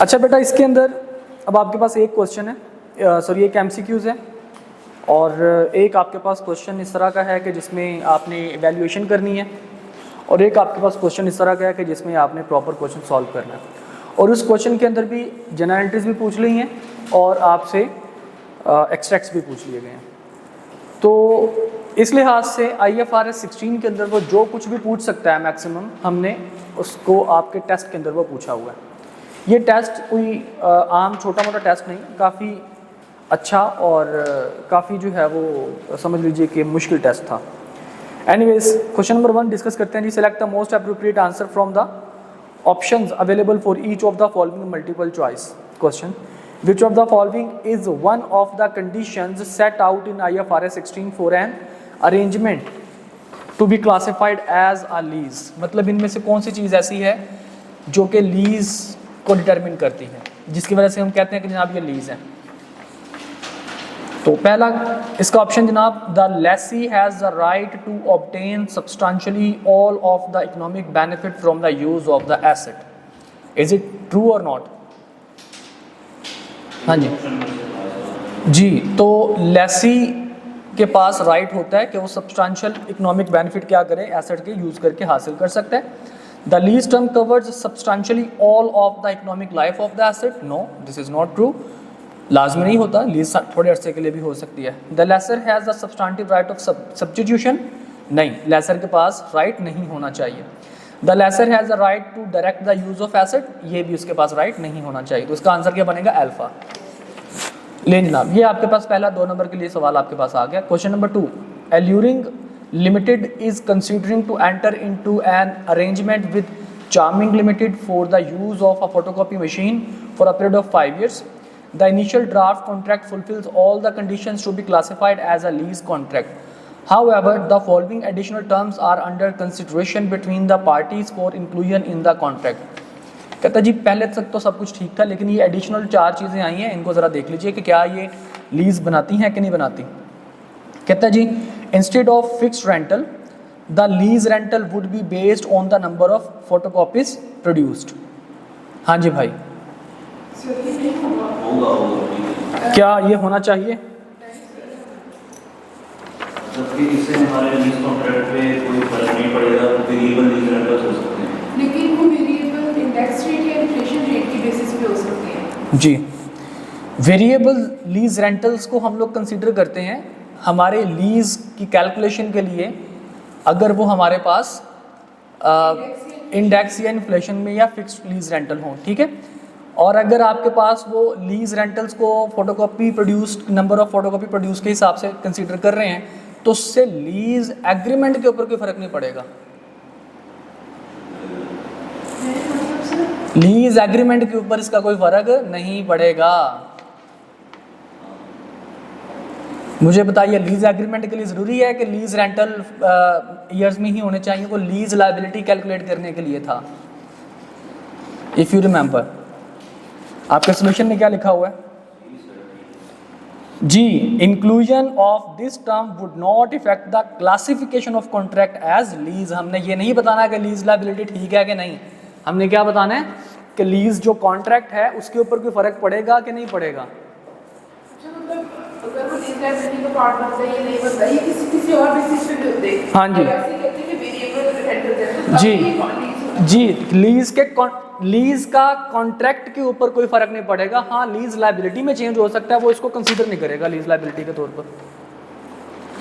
अच्छा बेटा, इसके अंदर अब आपके पास एक क्वेश्चन है, सॉरी एक एमसीक्यूज है, और एक आपके पास क्वेश्चन इस तरह का है कि जिसमें आपने इवैल्यूएशन करनी है, और एक आपके पास क्वेश्चन इस तरह का है कि जिसमें आपने प्रॉपर क्वेश्चन सॉल्व करना है। और उस क्वेश्चन के अंदर भी जनरलिटीज़ भी पूछ ली हैं और आपसे एक्सट्रैक्ट्स भी पूछ लिए गए हैं। तो इस लिहाज से IFRS 16 के अंदर वो जो कुछ भी पूछ सकता है मैक्सिमम, हमने उसको आपके टेस्ट के अंदर वो पूछा हुआ है। ये टेस्ट कोई आम छोटा मोटा टेस्ट नहीं, काफ़ी अच्छा और काफ़ी जो है वो समझ लीजिए कि मुश्किल टेस्ट था। एनीवेज, क्वेश्चन नंबर 1 डिस्कस करते हैं जी। Select the most appropriate answer from the options available for each of the following multiple choice question. Which of the following is one of the conditions set out in IFRS 16 for an arrangement to be classified as a lease? मतलब इनमें से कौन सी चीज़ ऐसी है जो कि lease को determine करती है, जिसकी वजह से हम कहते हैं कि जनाब ये लीज है। तो पहला इसका ऑप्शन जनाब, the lessee has the right to obtain substantially all of the economic benefit from the use of the asset. Is it true और नॉट? हाँ जी, तो लेसी के पास राइट होता है कि वो सब्सटेंशियल इकोनॉमिक बेनिफिट क्या करे, एसेट के यूज़ करके हासिल कर सकता है। The lease term covers substantially all of the economic life of the asset. No, this is not true. लाजमी नहीं होता, लीज थोड़े अरसे के लिए भी हो सकती है। The lessor has the substantive right of substitution. नहीं, लेसर के पास राइट नहीं होना चाहिए। The lessor has the right to direct the use of asset. ये भी उसके पास राइट नहीं होना चाहिए। तो इसका आंसर क्या बनेगा? अल्फा। ले जनाब, ये आपके पास पहला 2 नंबर के लिए सवाल आपके पास आ गया। Question number 2, alluring limited is considering to enter into an arrangement with charming limited for the use of a photocopy machine for a period of 5 years. The initial draft contract fulfills all the conditions to be classified as a lease contract. However, the following additional terms are under consideration between the parties for inclusion in the contract. कहता जी पहले तक तो सब कुछ ठीक था, लेकिन ये एडिशनल 4 चीज़ें आई हैं, इनको ज़रा देख लीजिए कि क्या ये लीज बनाती हैं कि नहीं बनाती। कहता जी, instead of fixed rental the lease rental would be based on the number of photocopies produced. हाँ जी भाई, क्या ये होना चाहिए? इससे हमारे लीज कॉन्ट्रैक्ट पे कोई फर्क नहीं पड़ेगा, वेरिएबल लीज रेंटल्स हो सकते हैं, लेकिन वो वेरिएबल इंडेक्स रेट या इन्फ्लेशन रेट की बेसिस पे हो सकती है। जी, वेरिएबल लीज रेंटल्स को हम लोग कंसीडर करते हैं हमारे लीज की कैलकुलेशन के लिए, अगर वो हमारे पास इंडेक्स या इन्फ्लेशन में या फिक्स्ड लीज रेंटल हो, ठीक है। और अगर आपके पास वो लीज रेंटल्स को photocopy produced number of photocopy produce के हिसाब से कंसीडर कर रहे हैं, तो उससे लीज एग्रीमेंट के ऊपर कोई फर्क नहीं पड़ेगा। लीज एग्रीमेंट के ऊपर इसका कोई फर्क नहीं पड़ेगा। मुझे बताइए, लीज एग्रीमेंट के लिए ज़रूरी है कि लीज रेंटल ईयर्स में ही होने चाहिए? वो लीज लायबिलिटी कैलकुलेट करने के लिए था। इफ़ यू रिमेंबर, आपके सोल्यूशन में क्या लिखा हुआ है जी? Inclusion of this term would not affect the classification of contract as lease. हमने ये नहीं बताना कि लीज लायबिलिटी ठीक है कि नहीं, हमने क्या बताना है कि लीज जो कॉन्ट्रैक्ट है उसके ऊपर कोई फर्क पड़ेगा कि नहीं पड़ेगा। अगर वो लीज लायबिलिटी का पार्ट बनता है, ये नहीं बनता, ये किसी और बेसिस पे भी होते हैं। हाँ जी, ऐसे कहते हैं कि वेरिएबल रेंटल जी जी, लीज का कॉन्ट्रैक्ट के ऊपर कोई फर्क नहीं पड़ेगा। हाँ, लीज लायबिलिटी में चेंज हो सकता है, वो इसको कंसीडर नहीं करेगा लीज लायबिलिटी के तौर पर।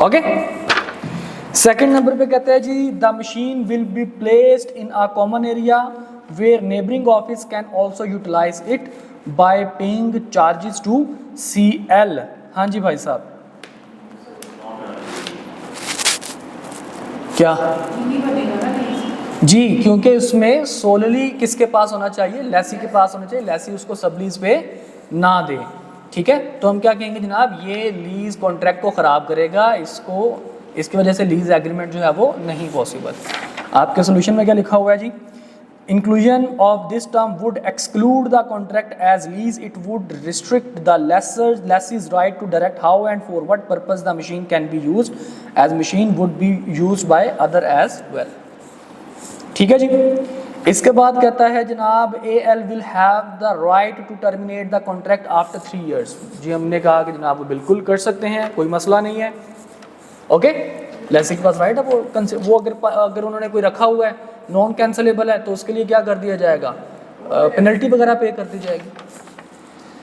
ओके, सेकंड नंबर पे कहते हैं जी, the machine will be placed in a common area where neighbouring office can also utilise it by paying charges to CL। हाँ जी भाई साहब, क्या जी? क्योंकि उसमें सोलली किसके पास होना चाहिए? लेसी के पास होना चाहिए। लेसी उसको सब लीज पे ना दे, ठीक है। तो हम क्या कहेंगे जनाब, ये लीज कॉन्ट्रैक्ट को ख़राब करेगा, इसकी वजह से लीज एग्रीमेंट जो है वो नहीं पॉसिबल। आपके सोल्यूशन में क्या लिखा हुआ है जी? Inclusion of this term would exclude the contract as lease. It would restrict the lessee's right to direct how and for what purpose the machine can be used, as machine would be used by other as well. ठीक है जी। इसके बाद कहता है जनाब AL will have the right to terminate the contract after 3 years। जी हमने कहा कि जनाब वो बिल्कुल कर सकते हैं, कोई मसला नहीं है। ओके, लेसी के पास राइट है, वो अगर उन्होंने कोई रखा हुआ है नॉन कैंसलेबल है तो उसके लिए क्या कर दिया जाएगा, पेनल्टी वगैरह पे कर दी जाएगी।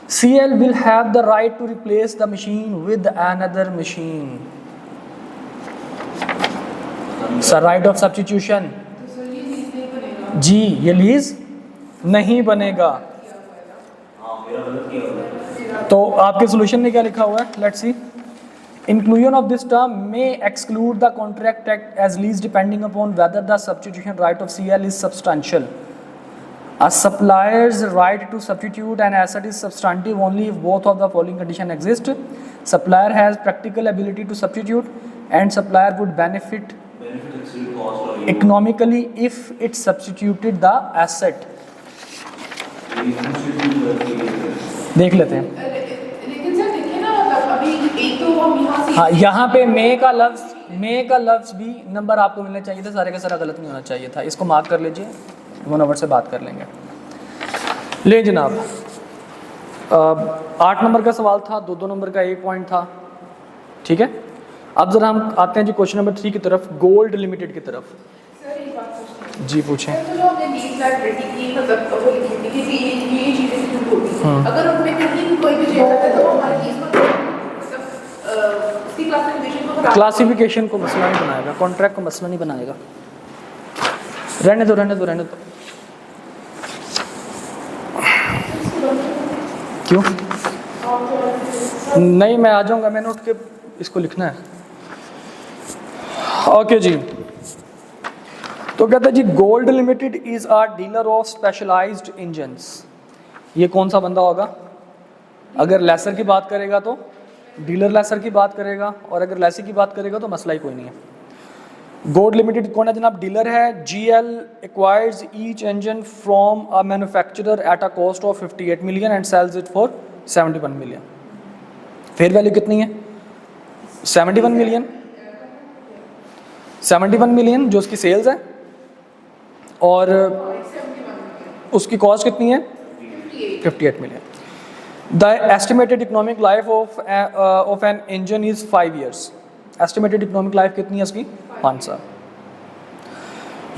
CL will have the right to replace the machine with another machine. Sir, right of substitution. तो सर ये लीज नहीं बनेगा। जी ये लीज नहीं बनेगा। हाँ मेरा गलत किया हुआ है। तो आपके सोल्यूशन में क्या लिखा हुआ है, let's see. Inclusion of this term may exclude the contract as lease depending upon whether the substitution right of CL is substantial. A supplier's right to substitute an asset is substantive only if both of the following conditions exist. Supplier has practical ability to substitute and supplier would benefit Benefit exceed cost और economically if it substituted the asset. देख लेते हैं। लेकिन sir देखिए ना, मतलब अभी एक तो हम यहाँ से हाँ यहाँ पे मे का लफ्ज़ भी नंबर आपको मिलना चाहिए था, सारे का सारा गलत नहीं होना चाहिए था। इसको मार्क कर लीजिए, 1 आवर से बात कर लेंगे। ले जनाब 8 नंबर का सवाल था, 2 नंबर का 1 पॉइंट था, ठीक है। अब जरा हम आते हैं जी क्वेश्चन नंबर 3 की तरफ, गोल्ड लिमिटेड की तरफ। सर एक बात पूछनी है। जी पूछें। सर तो जो हमने लीज लाइबिलिटी की मतलब वो लिखी थी कि ये चीजें क्यों होती, अगर उनमें कहीं कोई भी चेंज आता है तो हमारे लीज को मतलब उसकी क्लासिफिकेशन को क्लासिफिकेशन को मसला नहीं बनाएगा, कॉन्ट्रैक्ट को मसला नहीं बनाएगा। रहने दो। क्यों नहीं, मैं आ जाऊंगा, मैंने उठ के इसको लिखना है। ओके जी, तो कहते हैं जी gold limited is a dealer of specialised engines. ये कौन सा बंदा होगा? अगर लेसर की बात करेगा तो डीलर लेसर की बात करेगा, और अगर लेसी की बात करेगा तो मसला ही कोई नहीं है। गोल्ड लिमिटेड कौन है जनाब? डीलर है। GL acquires each engine from a manufacturer at a cost of 58 million and sells it for 71 million। Fair value कितनी है? 71 million जो उसकी सेल्स है, और उसकी कॉस्ट कितनी है? 58 million। The estimated economic life of an engine is 5 years। Estimated economic life कितनी है उसकी? 5 साल।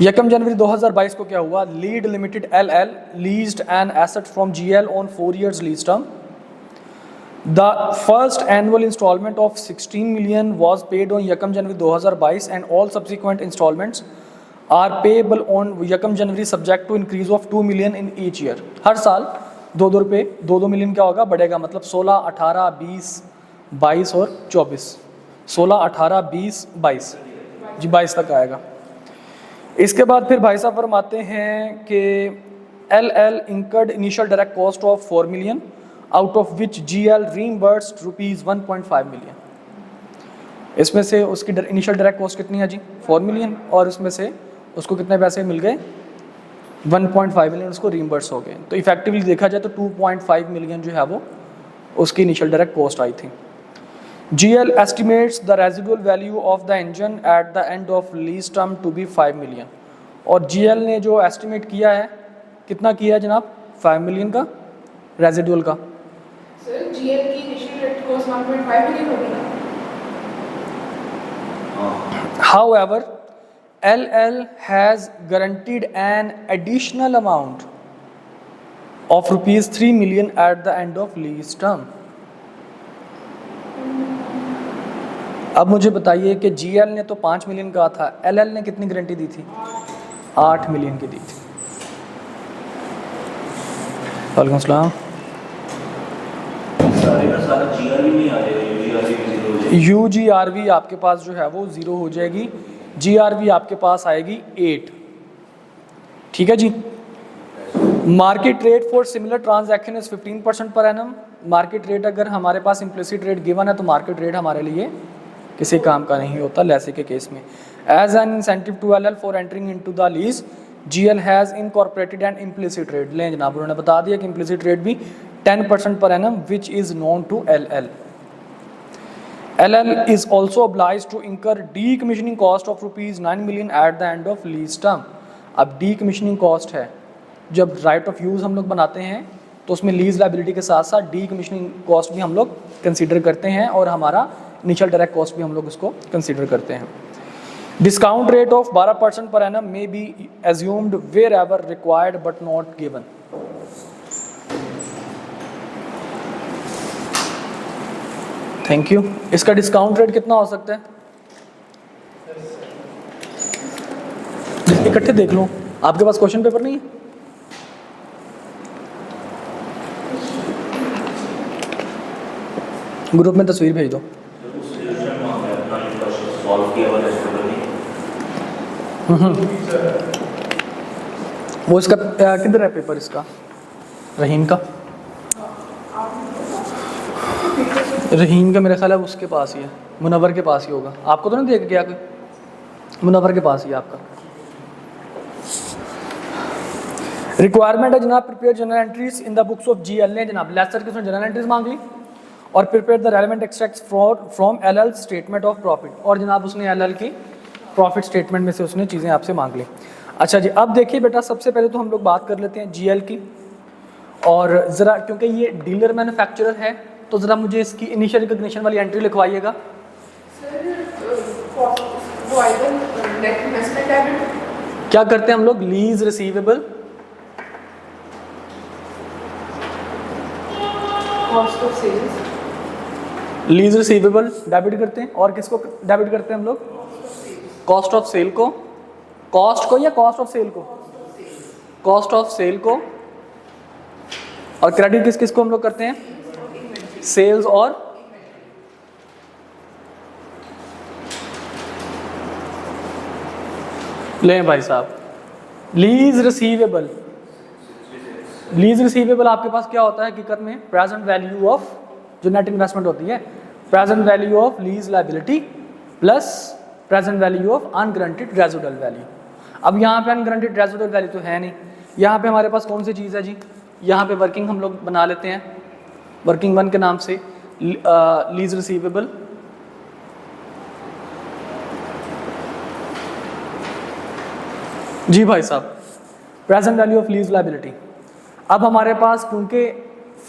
1 जनवरी 2022 को क्या हुआ? Lead limited LL leased an asset from GL on 4 years lease term। The first annual installment of 16 million was paid on 1 January 2022 and all subsequent installments are payable on 1 January subject to increase of 2 million in each year। हर साल 2 रुपये 2 million क्या होगा? बढ़ेगा, मतलब 16, 18, 20, 22 और 24। 16, 18, 20, 22 जी 22 तक आएगा। इसके बाद फिर भाई साहब फरमाते हैं कि LL incurred initial direct cost of 4 million out of which GL reimbursed rupees 1.5 million। इसमें से उसकी इनिशियल डायरेक्ट कॉस्ट कितनी है जी? 4 मिलियन, और इसमें से उसको कितने पैसे मिल गए? 1.5 मिलियन उसको रीइंबर्स हो गए। तो इफेक्टिवली देखा जाए तो 2.5 मिलियन जो है वो उसकी इनिशियल डायरेक्ट कॉस्ट आई थी। GL estimates the residual value of the engine at the end of lease term to be 5 million। और GL ने जो एस्टिमेट किया है, कितना किया है जनाब? 5 मिलियन का रेजिडुअल का। सर GL की इनिशियल रेट कॉस्ट 1.5 मिलियन होगी ना? However, LL has guaranteed an additional amount of rupees 3 million at the end of lease term। अब मुझे बताइए कि GL ने तो 5 मिलियन का था, LL ने कितनी गारंटी दी थी? 8 मिलियन की दी थी। वालेकुम सलाम। UGRV आपके पास जो है वो 0 हो जाएगी, GRV आपके पास आएगी 8। ठीक है जी। Market rate for similar transaction is 15% per annum. Market rate अगर हमारे पास इम्प्लिसिट रेट गिवन है तो मार्केट रेट हमारे लिए किसी काम का नहीं होता लेसे के केस में। As an incentive to LL for entering into the lease GL has incorporated an implicit rate. लें जनाब, उन्होंने बता दिया कि इम्प्लिसिट रेट भी 10% पर annum which is known to LL। LL is also obliged to incur decommissioning cost of rupees 9 million at the end of lease term। अब D commissioning cost है, जब राइट ऑफ यूज़ हम लोग बनाते हैं तो उसमें लीज लाइबिलिटी के साथ साथ डी कमीशनिंग कॉस्ट भी हम लोग कंसीडर करते हैं और हमारा इनिशियल डायरेक्ट कॉस्ट भी हम लोग उसको कंसीडर करते हैं। डिस्काउंट रेट ऑफ 12% पर annum may be assumed wherever required but not given. Thank you. इसका डिस्काउंट रेट कितना हो सकता है? इकट्ठे देख लो, आपके पास क्वेश्चन पेपर नहीं है? ग्रुप में तस्वीर भेज दो। वो इसका किधर है पेपर इसका? रहीम का मेरा ख्याल है उसके पास ही है, मुनव्वर के पास ही होगा। आपको तो नहीं देख गया कोई? मुनव्वर के पास ही है आपका। रिक्वायरमेंट है जनाब prepare general entries in the books of GL ने जनाब लेसर के उसने जनरल एंट्रीज मांग ली और prepare the relevant extracts from LL statement of profit, और जनाब उसने एलएल की प्रॉफिट स्टेटमेंट में से उसने चीज़ें आपसे मांग ली। अच्छा जी, अब देखिए बेटा, सबसे पहले तो हम लोग बात कर लेते हैं जीएल की, और ज़रा क्योंकि ये डीलर मैन्युफैक्चरर है तो ज़रा मुझे इसकी इनिशियल रिकग्निशन वाली एंट्री लिखवाइएगा। क्या करते हैं हम लोग? Lease receivable, cost of sales, lease receivable debit करते हैं, और किसको डेबिट करते हैं हम लोग? कॉस्ट ऑफ सेल को, कॉस्ट को या कॉस्ट ऑफ सेल को? कॉस्ट ऑफ सेल को। और क्रेडिट किस किस को हम लोग करते हैं? सेल्स और ले भाई साहब, लीज रिसीवेबल। लीज रिसीवेबल आपके पास क्या होता है हकीकत में? प्रेजेंट वैल्यू ऑफ, जो नेट इन्वेस्टमेंट होती है, present value of lease liability plus present value of unguaranteed residual value. अब यहाँ पे अनगारंटीड रेजिडुअल वैल्यू तो है नहीं, यहाँ पे हमारे पास कौन सी चीज़ है जी? यहाँ पे वर्किंग हम लोग बना लेते हैं, वर्किंग वन के नाम से लीज रिसीवेबल, जी भाई साहब, present value of lease liability. अब हमारे पास क्योंकि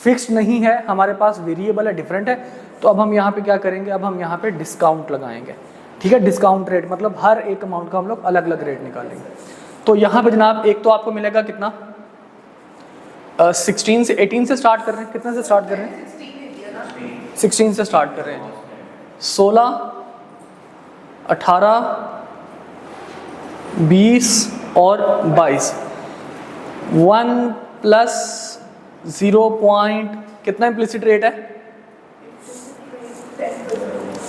फिक्स्ड नहीं है, हमारे पास वेरिएबल है, डिफरेंट है, तो अब हम यहाँ पे क्या करेंगे? अब हम यहाँ पे डिस्काउंट लगाएंगे, ठीक है? डिस्काउंट रेट मतलब हर एक अमाउंट का हम लोग अलग अलग रेट निकालेंगे। तो यहाँ पे जनाब एक तो आपको मिलेगा कितना? 16 से 18 से स्टार्ट कर रहे हैं, कितने से स्टार्ट कर रहे हैं? 16 से स्टार्ट कर रहे हैं। 16, 18, 20 और 22। 1 प्लस 0 पॉइंट कितना इम्प्लिसिट रेट है?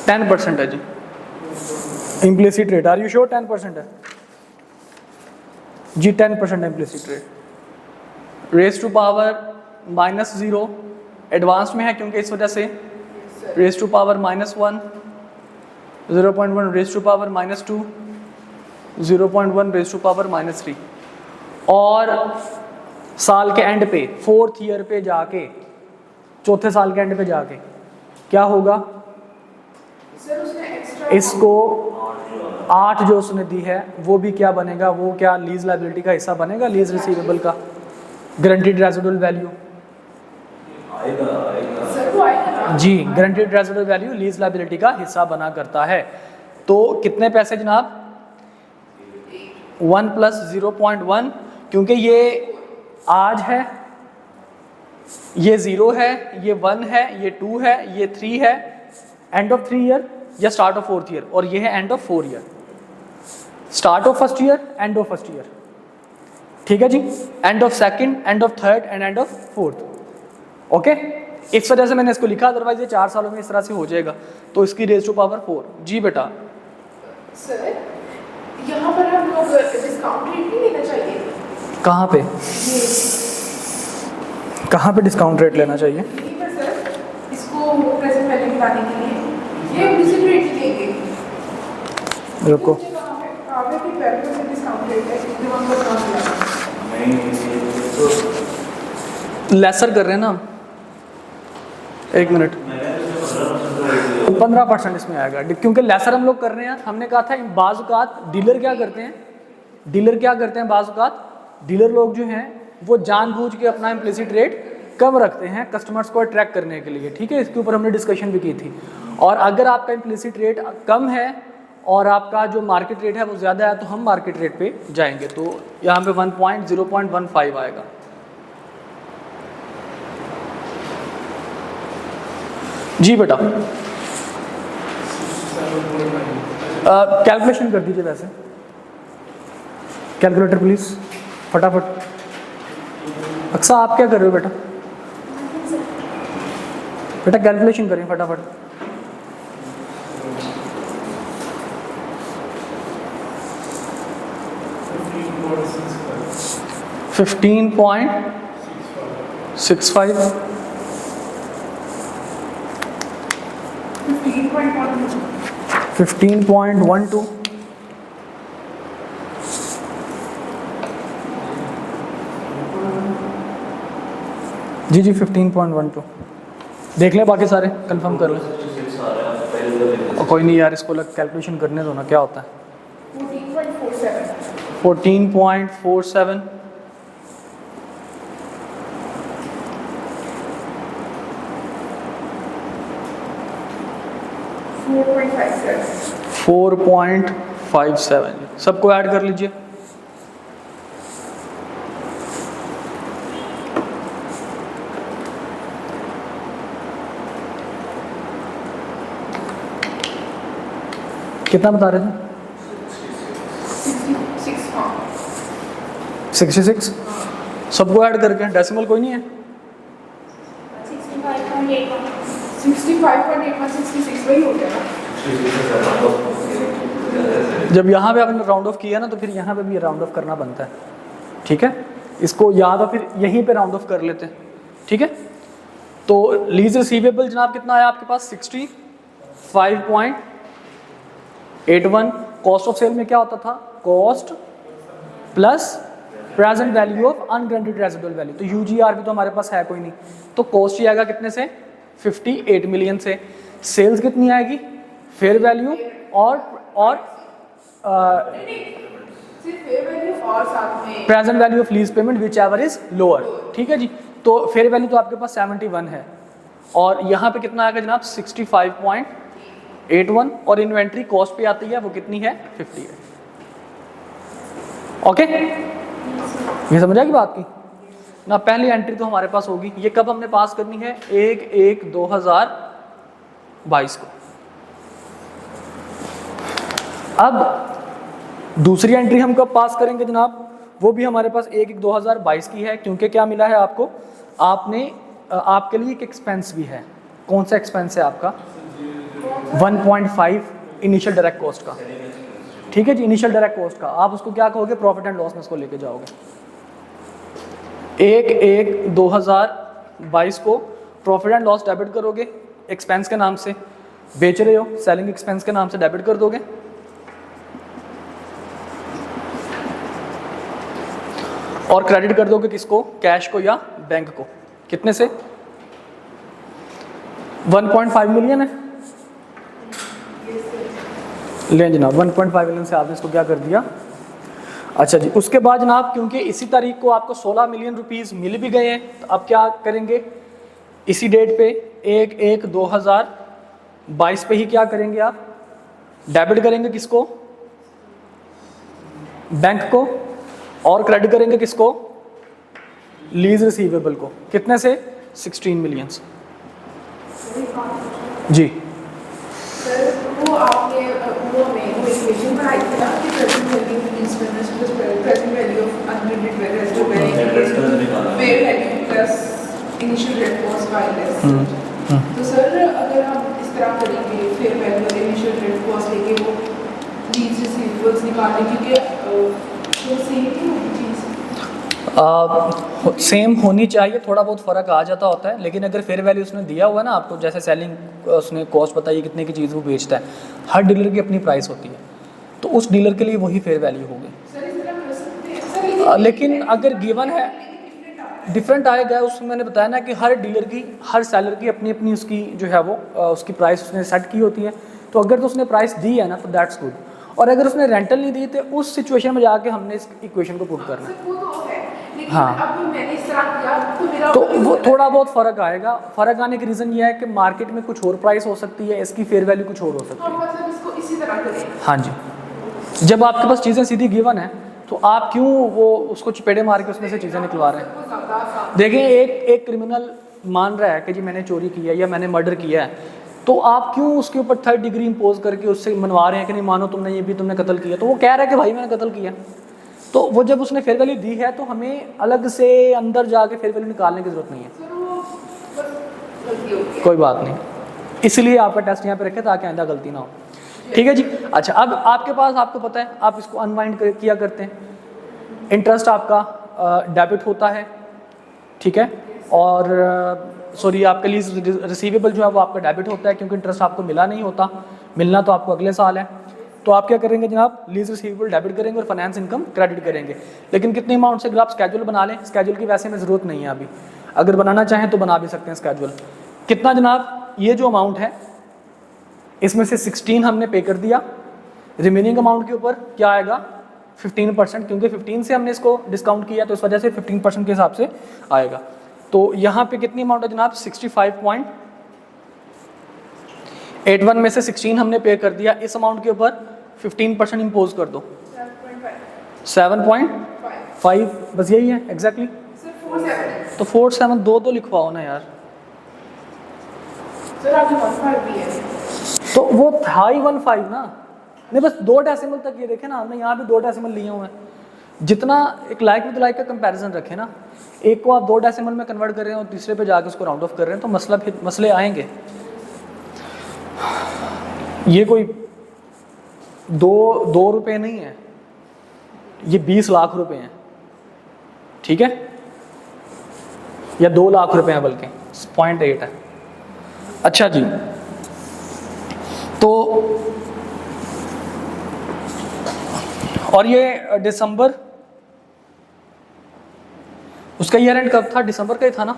10% है जी implicit rate. Are you sure 10% है जी? 10% implicit rate. Raise to power -0 advance में है क्योंकि इस वजह से raise to power -1, 0.1 raise to power -2, 0.1 raise to power -3। और साल के एंड पे, 4th ईयर पे जाके, चौथे साल के एंड पे जाके क्या होगा? इसको 8 जो उसने दी है वो भी क्या बनेगा? वो क्या लीज लायबिलिटी का हिस्सा बनेगा? लीज रिसीवेबल का गारंटीड रेजिडुअल वैल्यू जी, guaranteed residual value lease liability का हिस्सा बना करता है। तो कितने पैसे जनाब? 1 प्लस 0.1, क्योंकि ये आज है, ये 0 है, ये 1 है, ये 2 है, ये 3 है, एंड ऑफ 3 ईयर या स्टार्ट ऑफ 4th ईयर, और ये है end of 4 year. Start of 1st year, end of 1st year, ठीक है जी? End of 2nd, end of 3rd end end of 4th। Okay, इस वजह से मैंने इसको लिखा, अदरवाइज ये 4 सालों में इस तरह से हो जाएगा। तो इसकी रेज़ टू पावर 4। जी बेटा सर, यहाँ पर हम लोग डिस्काउंट रेट नहीं लेना चाहिए? कहाँ पे? कहाँ पे डिस्काउंट रेट लेना चाहिए? यहीं पर सर, इसको प्रेजेंट वैल्यू निकालने के लिए ये इम्प्लिसिट रेट लेंगे। रुको, आगे की वैल्यू से डिस्काउंट रेट है, जो हम लोग लेसर कर रहे हैं ना हम। एक मिनट, 15% इसमें आएगा क्योंकि लेसर हम लोग कर रहे हैं। हमने कहा था बाज़ औक़ात डीलर क्या करते हैं? डीलर क्या करते हैं, बाज़ औक़ात डीलर लोग जो हैं वो जानबूझ के अपना इम्प्लिसिट रेट कम रखते हैं कस्टमर्स को अट्रैक्ट करने के लिए, ठीक है। इसके ऊपर हमने डिस्कशन भी की थी। और अगर आपका इम्प्लिसिट रेट कम है और आपका जो मार्केट रेट है वो ज़्यादा है तो हम मार्केट रेट पे जाएंगे। तो यहाँ पे 1.0.15 आएगा। जी बेटा कैलकुलेशन कर दीजिए, वैसे कैलकुलेटर प्लीज़ फटाफट। अक्सा आप क्या कर रहे हो बेटा? बेटा कैलकुलेशन करें फटाफट। $15.65 15.12 जी 15.12 देख लें, बाकी सारे कंफर्म कर लें। और कोई नहीं यार, इसको कैलकुलेशन करने दो ना, क्या होता है। 14.47 4.57 सबको ऐड कर लीजिए। कितना बता रहे थे? 66 सबको ऐड करके, डेसिमल कोई नहीं है। 65.86 वही हो गया ना। जब यहाँ पे आपने राउंड ऑफ किया ना तो फिर यहाँ पे भी राउंड ऑफ करना बनता है, ठीक है। इसको या तो फिर यहीं पे राउंड ऑफ कर लेते हैं, ठीक है। तो लीज रिसीवेबल जनाब कितना आया आपके पास? 65.81। कॉस्ट ऑफ सेल में क्या होता था? Cost plus present value of unguaranteed residual value. तो यूजीआर भी तो हमारे पास है कोई नहीं, तो कॉस्ट ही आएगा कितने से? 58 मिलियन से। सेल्स कितनी आएगी? फेयर वैल्यू और present value of lease payment which ever is lower, ठीक है जी। तो फेयर वैल्यू तो आपके पास 71 है और यहाँ पे कितना आएगा जनाब? 65.81 और इन्वेंट्री कॉस्ट पे आती है, वो कितनी है? 50 है। ओके, ये समझ आएगी बात की ना। पहली एंट्री तो हमारे पास होगी, ये कब हमने पास करनी है? 1/1/2022 को। अब दूसरी एंट्री हम कब पास करेंगे जनाब? वो भी हमारे पास 1/1/2022 की है, क्योंकि क्या मिला है आपको? आपके लिए एक एक्सपेंस भी है। कौन सा एक्सपेंस है आपका? 1.5 इनिशियल डायरेक्ट कॉस्ट का, ठीक है जी। इनिशियल डायरेक्ट कॉस्ट का आप उसको क्या कहोगे? प्रॉफिट एंड लॉस में उसको लेके जाओगे। 1/1/2022 को प्रॉफिट एंड लॉस डेबिट करोगे एक्सपेंस के नाम से, बेच रहे हो सेलिंग एक्सपेंस के नाम से डेबिट कर दोगे। और क्रेडिट कर दोगे किसको? कैश को या बैंक को। कितने से? 1.5 मिलियन है, लें जनाब 1.5 मिलियन से आपने इसको क्या कर दिया? अच्छा जी। उसके बाद जनाब क्योंकि इसी तारीख को आपको 16 मिलियन रुपीस मिल भी गए हैं, तो अब क्या करेंगे? इसी डेट पे 1/1/2022 पे ही क्या करेंगे आप? डेबिट करेंगे किसको? बैंक को। और क्रेडिट करेंगे किसको? लीज रिसीवेबल को। कितने से? 16 मिलियन जी। वो आपने वो इक्वेशन बनाई थी ना कि present value of lease payments plus present value of ungraded residual value fair value plus initial rate cost by less. तो सर अगर हम इस तरह करेंगे फेयर वैल्यू और इनिशियल रेट कॉस्ट लेके वो लीज रिसीवेबल्स निकालने, क्योंकि वो सेम ही होगी चीज़। सेम होनी चाहिए, थोड़ा बहुत फ़र्क आ जाता होता है, लेकिन अगर फेयर वैल्यू उसने दिया हुआ है ना आपको, जैसे सेलिंग उसने कॉस्ट बताई कितने की चीज़ वो बेचता है, हर डीलर की अपनी प्राइस होती है, तो उस डीलर के लिए वही फेयर वैल्यू होगी। लेकिन अगर गिवन है डिफरेंट आएगा, उसमें मैंने बताया ना कि हर डीलर की, हर सेलर की अपनी अपनी उसकी जो है वो उसकी प्राइस उसने सेट की होती है। तो अगर तो उसने प्राइस दी है ना तो दैट्स गुड, और अगर उसने रेंटल नहीं दी तो उस सिचुएशन में जाके हमने इस इक्वेशन को पुट करना है। सर वो तो है, लेकिन हाँ। अब मैंने इस तरह किया तो मेरा तो वो थोड़ा बहुत फ़र्क आएगा। फ़र्क आने की रीज़न ये है कि मार्केट में कुछ और प्राइस हो सकती है, इसकी फेयर वैल्यू कुछ और हो सकती तो है। मतलब इसको इसी तरह करें। हाँ जी, जब आपके पास चीज़ें सीधी गिवन है तो आप क्यों वो उसको चपेड़े मार के उसमें से चीज़ें निकलवा रहे हैं। वो ज़्यादा आसान। देखें, एक क्रिमिनल मान रहा है कि जी मैंने चोरी की है या मैंने मर्डर किया है, तो आप क्यों उसके ऊपर 3rd डिग्री इम्पोज करके उससे मनवा रहे हैं कि नहीं मानो तुमने ये भी तुमने कत्ल किया। तो वो कह रहा है कि भाई मैंने कत्ल किया। तो वो जब उसने फेयर वैल्यू दी है तो हमें अलग से अंदर जाके फेयर वैल्यू निकालने की ज़रूरत नहीं है। सर वो बस गलती हो गई। कोई बात नहीं, इसलिए आपका टेस्ट यहाँ पे रखे ताकि आइंदा गलती ना हो। ठीक है जी। अच्छा, अब आपके पास, आपको पता है, आप इसको अनवाइंड किया करते हैं। इंटरेस्ट आपका डेबिट होता है, ठीक है, और सॉरी आपका लीज रिसीवेबल जो है वो आपका डेबिट होता है, क्योंकि इंटरेस्ट आपको मिला नहीं होता, मिलना तो आपको अगले साल है। तो आप क्या करेंगे जनाब, लीज रिसीवेबल डेबिट करेंगे और फाइनेंस इनकम क्रेडिट करेंगे। लेकिन कितने अमाउंट से, अगर आप स्केड्यूल बना लें, स्केड्यूल की वैसे में ज़रूरत नहीं है अभी, अगर बनाना चाहें तो बना भी सकते हैं स्केड्यूल। कितना जनाब, ये जो अमाउंट है इसमें से 16 हमने पे कर दिया, रिमेनिंग अमाउंट के ऊपर क्या आएगा 15%, क्योंकि 15 से हमने इसको डिस्काउंट किया तो इस वजह से 15% के हिसाब से आएगा। तो यहाँ पे कितनी अमाउंट है जनाब, 65.81 में से 16 हमने पे कर दिया, इस अमाउंट के ऊपर 15% इम्पोज कर दो, 7.5, बस यही है एग्जैक्टली। सर 47 तो 47 दो लिखवाओ ना यार। सर आपके 15 भी है। तो वो था ही 15 ना, नहीं बस 2 डेसिमल तक ये देखे ना, हमने यहाँ भी 2 डेसिमल लिए हुए हैं। जितना एक लाइक विद लाइक का कंपैरिजन रखें ना, एक को आप 2 डेसिमल में कन्वर्ट कर रहे हैं और तीसरे पे जाके उसको राउंड ऑफ कर रहे हैं, तो मसले आएंगे। ये कोई दो रुपए नहीं है, ये 20 लाख रुपए हैं, ठीक है, या 2 लाख रुपए हैं बल्कि, 0.8 है। अच्छा जी, तो और ये दिसंबर, उसका ईयर एंड कब था, दिसंबर का ही था ना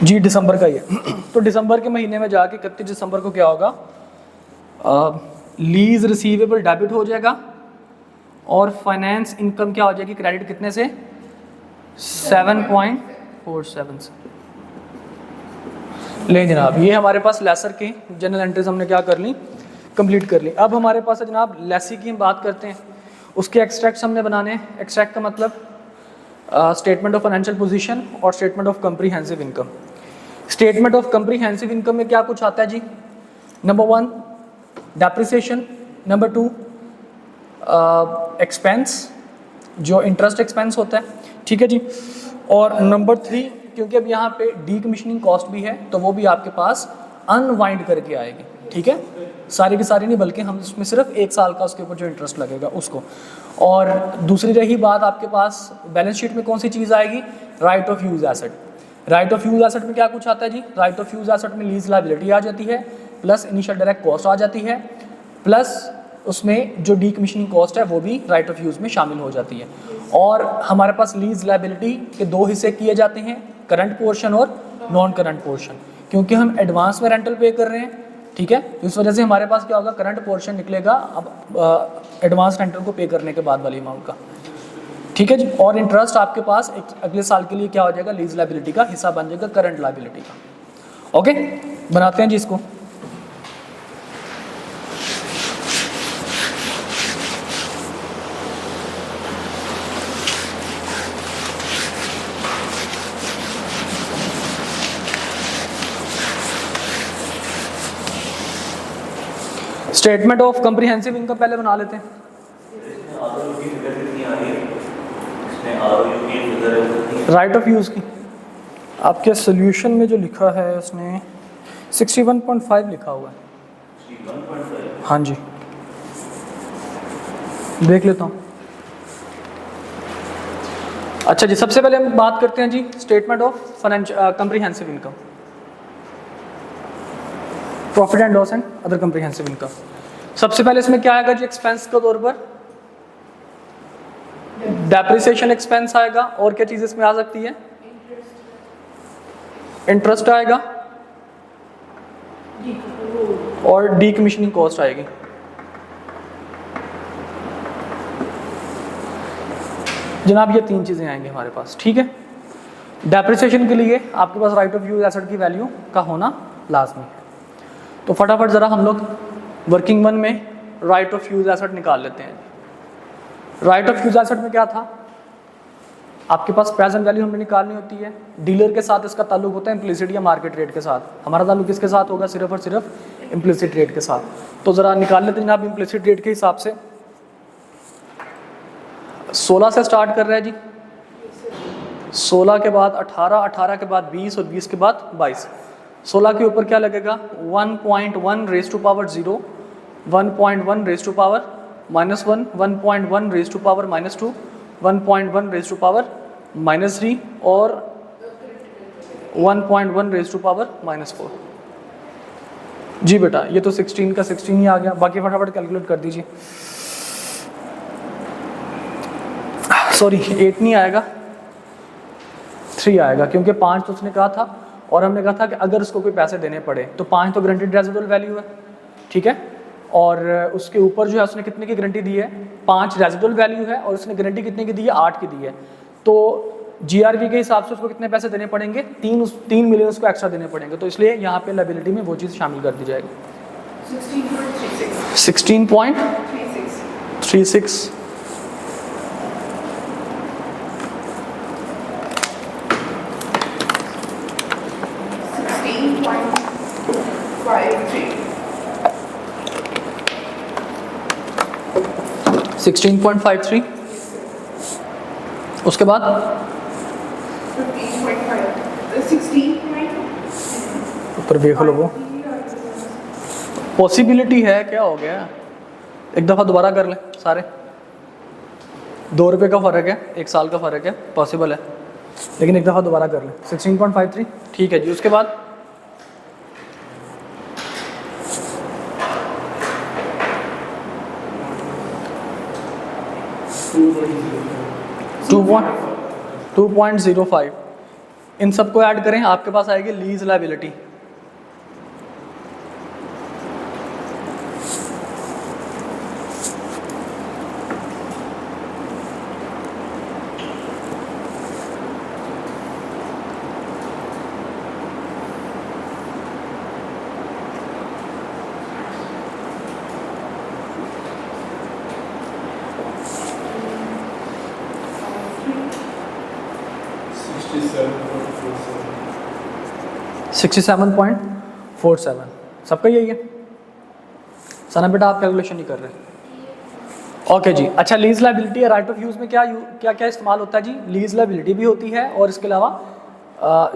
जी, दिसंबर का ही है। तो दिसंबर के महीने में जाके 31 दिसंबर को क्या होगा, लीज रिसीवेबल डेबिट हो जाएगा और फाइनेंस इनकम क्या हो जाएगी, क्रेडिट कितने से, 7.47 से। ले जनाब, ये हमारे पास लेसर के जनरल एंट्रीज हमने क्या कर ली, कंप्लीट कर ली। अब हमारे पास है जनाब लेसी की हम बात करते हैं, उसके एक्सट्रैक्ट्स हमने बनाने हैं। एक्सट्रैक्ट का मतलब स्टेटमेंट ऑफ फाइनेंशियल पोजीशन और statement of comprehensive income. Statement of comprehensive income में क्या कुछ आता है जी, नंबर 1 डेप्रिसिएशन, नंबर 2 एक्सपेंस जो इंटरेस्ट एक्सपेंस होता है, ठीक है जी, और नंबर 3 क्योंकि अब यहाँ पे डीकमीशनिंग कॉस्ट भी है तो वो भी आपके पास अनवाइंड करके आएगी, ठीक है, सारी की सारी नहीं बल्कि हम उसमें सिर्फ 1 साल का उसके ऊपर जो इंटरेस्ट लगेगा उसको। और दूसरी रही बात, आपके पास बैलेंस शीट में कौन सी चीज़ आएगी, right of use asset. Right of use asset में क्या कुछ आता है जी, राइट ऑफ यूज एसेट में लीज लायबिलिटी आ जाती है, प्लस इनिशियल डायरेक्ट कॉस्ट आ जाती है, प्लस उसमें जो डीकमीशनिंग कॉस्ट है वो भी राइट ऑफ यूज में शामिल हो जाती है। और हमारे पास लीज लायबिलिटी के 2 हिस्से किए जाते हैं, करंट पोर्शन और नॉन करंट पोर्शन, क्योंकि हम एडवांस में रेंटल पे कर रहे हैं, ठीक है, इस वजह से हमारे पास क्या होगा, करंट पोर्शन निकलेगा अब एडवांस रेंटल को पे करने के बाद वाली अमाउंट का, ठीक है जी। और इंटरेस्ट आपके पास अगले साल के लिए क्या हो जाएगा, लीज लायबिलिटी का हिस्सा बन जाएगा करंट लायबिलिटी का। ओके, बनाते हैं जी इसको। स्टेटमेंट ऑफ कंप्रीहेंसिव इनकम पहले बना लेते हैं। राइट ऑफ यूज़ की आपके सोल्यूशन में जो लिखा है उसने 61.5 लिखा हुआ है, 61.5। हाँ जी, देख लेता हूँ। अच्छा जी, सबसे पहले हम बात करते हैं जी statement of comprehensive income, profit and loss and other comprehensive income. सबसे पहले इसमें क्या आएगा जी, एक्सपेंस के तौर पर डेप्रिसिएशन एक्सपेंस आएगा, और क्या चीज इसमें आ सकती है, इंटरेस्ट आएगा और डीकमीशनिंग कॉस्ट आएगी। जनाब ये 3 चीज़ें आएंगी हमारे पास, ठीक है। डेप्रिसिएशन के लिए आपके पास राइट ऑफ यूज एसेट की वैल्यू का होना लाजमी है। तो फटाफट ज़रा हम लोग वर्किंग 1 में राइट ऑफ यूज एसेट निकाल लेते हैं। राइट ऑफ यूज एसेट में क्या था, आपके पास प्रेजेंट वैल्यू हमें निकालनी होती है। डीलर के साथ इसका ताल्लुक होता है इम्प्लिसिट या मार्केट रेट के साथ। हमारा ताल्लुक किसके साथ होगा, सिर्फ और सिर्फ इम्प्लिसिट रेट के साथ। तो ज़रा निकाल लेते हैं जनाब इम्प्लिसिट रेट के हिसाब से। 16 से स्टार्ट कर रहा है जी, 16 के बाद 18, 18 के बाद 20 और 20 के बाद 22। 16 के ऊपर क्या लगेगा, 1.1 raise to power 0, 1.1 raise to power -1, 1.1 raise to power -2, 1.1 raise to power -3 और 1.1 रेज़ टू पावर -4। जी बेटा ये तो 16 का 16 ही आ गया, बाकी फटाफट कैलकुलेट कर दीजिए। सॉरी 8 नहीं आएगा, 3 आएगा, क्योंकि 5 तो उसने कहा था और हमने कहा था कि अगर उसको कोई पैसे देने पड़े तो 5 तो गारंटीड रेजिडुअल वैल्यू है, ठीक है। और उसके ऊपर जो है उसने कितने की गारंटी दी है, 5 रेजिडुअल वैल्यू है और उसने गारंटी कितने की दी है, 8 की दी है। तो जीआरवी के हिसाब से उसको कितने पैसे देने पड़ेंगे, 3 मिलियन उसको एक्स्ट्रा देने पड़ेंगे। तो इसलिए यहाँ पे लायबिलिटी में वो चीज़ शामिल कर दी जाएगी। 16.36 16.53 उसके बाद 15.5 ऊपर देख लो, वो पॉसिबिलिटी है, क्या हो गया, एक दफ़ा दोबारा कर लें सारे। 2 रुपये का फ़र्क है, 1 साल का फ़र्क है, पॉसिबल है, लेकिन एक दफ़ा दोबारा कर लें। 16.53 ठीक है जी। उसके बाद 2.05 इन सबको ऐड करें, आपके पास आएगी लीज लायबिलिटी। $67.47 सबका यही है। सना बेटा आप कैलकुलेशन नहीं कर रहे, ओके जी। अच्छा लीज लायबिलिटी या राइट ऑफ यूज़ में क्या क्या इस्तेमाल होता है जी, लीज लायबिलिटी भी होती है और इसके अलावा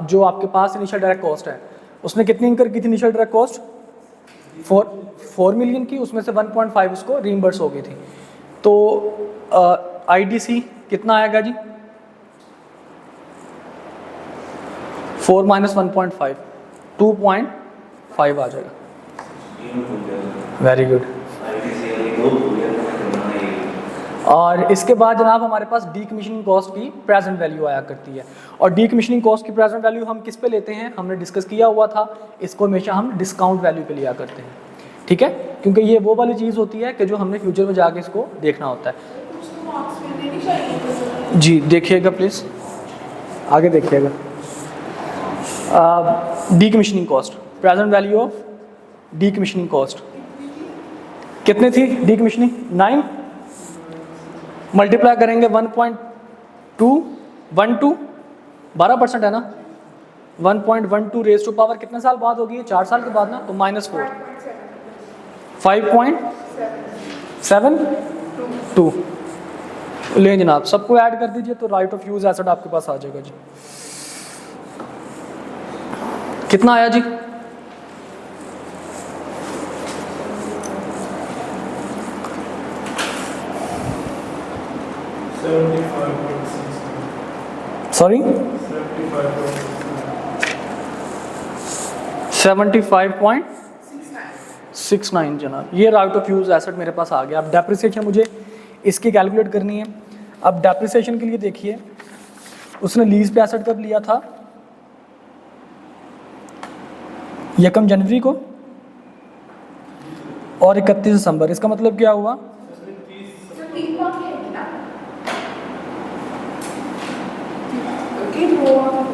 जो आपके पास इनिशियल डायरेक्ट कॉस्ट है, उसने कितनी इंकर की थी इनिशियल डायरेक्ट कॉस्ट, 4 मिलियन की, उसमें से 1.5 उसको रीइंबर्स हो गई थी। तो IDC कितना आएगा जी, 4 - 1.5 2.5 आ जाएगा। Very good. और इसके बाद जनाब हमारे पास डीकमीशनिंग कॉस्ट की प्रेजेंट वैल्यू आया करती है। और डीकमीशनिंग कॉस्ट की प्रेजेंट वैल्यू हम किस पे लेते हैं, हमने डिस्कस किया हुआ था, इसको हमेशा हम डिस्काउंट वैल्यू पे लिया करते हैं, ठीक है, क्योंकि ये वो वाली चीज़ होती है कि जो हमने फ्यूचर में जाके इसको देखना होता है। जी देखिएगा प्लीज़, आगे देखिएगा। Decommissioning cost, present value of decommissioning cost कितने थी, डीकमीशनिंग 9 मल्टीप्लाई करेंगे 1.212 12% है ना, 1.12 रेज़ टू पावर कितने साल बाद होगी, 4 साल के बाद ना, तो -4 5.72 लें जनाब, सबको ऐड कर दीजिए तो राइट ऑफ यूज़ एसेट आपके पास आ जाएगा जी। कितना आया जी, सॉरी 75.69 जनाब, ये राइट ऑफ यूज़ एसेट मेरे पास आ गया। अब डेप्रिसिएशन मुझे इसकी कैलकुलेट करनी है। अब डेप्रिसिएशन के लिए देखिए, उसने लीज पे एसेट कब लिया था, 1 जनवरी को और 31 दिसंबर। इसका मतलब क्या हुआ, करके वो आप